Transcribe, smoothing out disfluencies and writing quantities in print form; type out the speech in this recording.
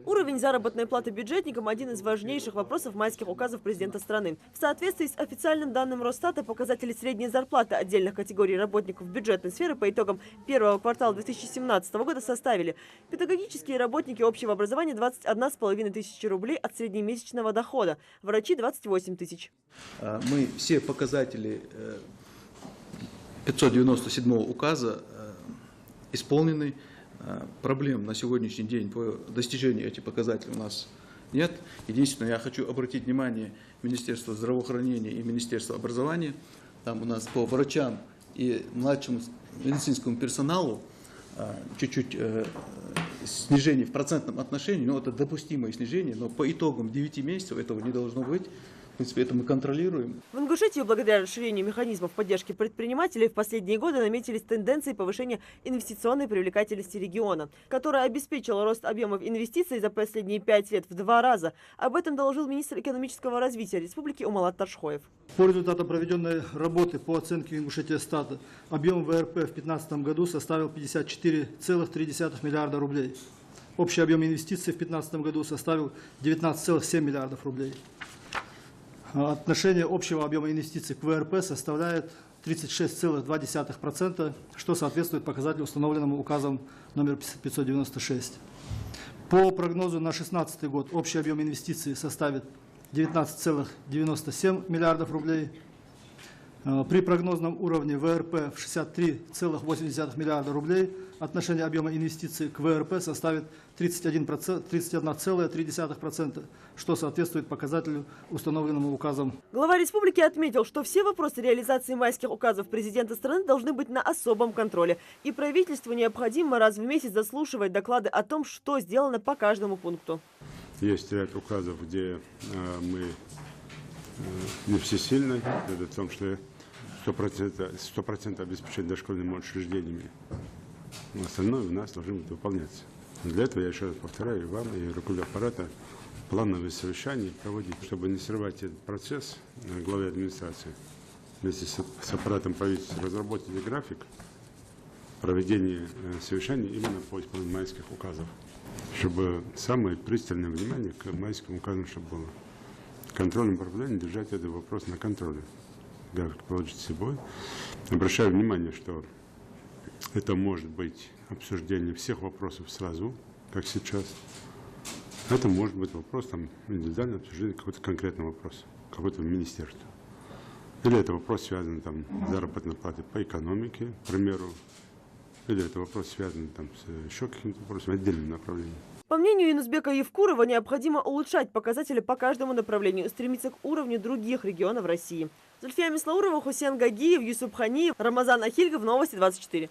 Уровень заработной платы бюджетникам – один из важнейших вопросов майских указов президента страны. В соответствии с официальным данным Росстата, показатели средней зарплаты отдельных категорий работников бюджетной сферы по итогам первого квартала 2017 года составили: педагогические работники общего образования – 21,5 тысячи рублей от среднемесячного дохода, врачи – 28 тысяч. Мы все показатели 597 указа исполнены. Проблем на сегодняшний день по достижению этих показателей у нас нет. Единственное, я хочу обратить внимание Министерства здравоохранения и Министерства образования. Там у нас по врачам и младшему медицинскому персоналу чуть-чуть снижение в процентном отношении, но это допустимое снижение, но по итогам 9 месяцев этого не должно быть. В принципе, это мы контролируем. В Ингушетии благодаря расширению механизмов поддержки предпринимателей в последние годы наметились тенденции повышения инвестиционной привлекательности региона, которая обеспечила рост объемов инвестиций за последние 5 лет в 2 раза. Об этом доложил министр экономического развития республики Умалат Таршхоев. По результатам проведенной работы по оценке Ингушетии-Стата объем ВРП в 2015 году составил 54,3 миллиарда рублей. Общий объем инвестиций в 2015 году составил 19,7 миллиардов рублей. Отношение общего объема инвестиций к ВРП составляет 36,2%, что соответствует показателю, установленному указом номер 596. По прогнозу на 2016 год общий объем инвестиций составит 19,97 миллиардов рублей. При прогнозном уровне ВРП в 63,8 миллиарда рублей отношение объема инвестиций к ВРП составит 31,3%, что соответствует показателю, установленному указом. Глава республики отметил, что все вопросы реализации майских указов президента страны должны быть на особом контроле. И правительству необходимо раз в месяц заслушивать доклады о том, что сделано по каждому пункту. Есть ряд указов, где мы не всесильны, это в том, что 100% обеспечения дошкольными учреждениями. Остальное у нас должно быть выполняться. Для этого, я еще раз повторяю, вам и руководителю аппарата плановые совещания проводить, чтобы не срывать этот процесс. Главе администрации вместе с аппаратом правительства разработали график проведения совещаний именно по исполнению майских указов, чтобы самое пристальное внимание к майским указам чтобы было. Контрольное управление держать этот вопрос на контроле. График положить с собой. Обращаю внимание, что это может быть обсуждение всех вопросов сразу, как сейчас. Это может быть вопрос индивидуального обсуждения какого-то конкретного вопроса, какого-то министерства. Или это вопрос связан с заработной платой по экономике, к примеру. Или это вопрос связан с еще каким-то вопросом, отдельным направлением. По мнению Юнусбека Евкурова, необходимо улучшать показатели по каждому направлению и стремиться к уровню других регионов России. Зульфия Мислаурова, Хусейн Гагиев, Юсуп Ханиев, Рамазан Ахильгов, Новости 24.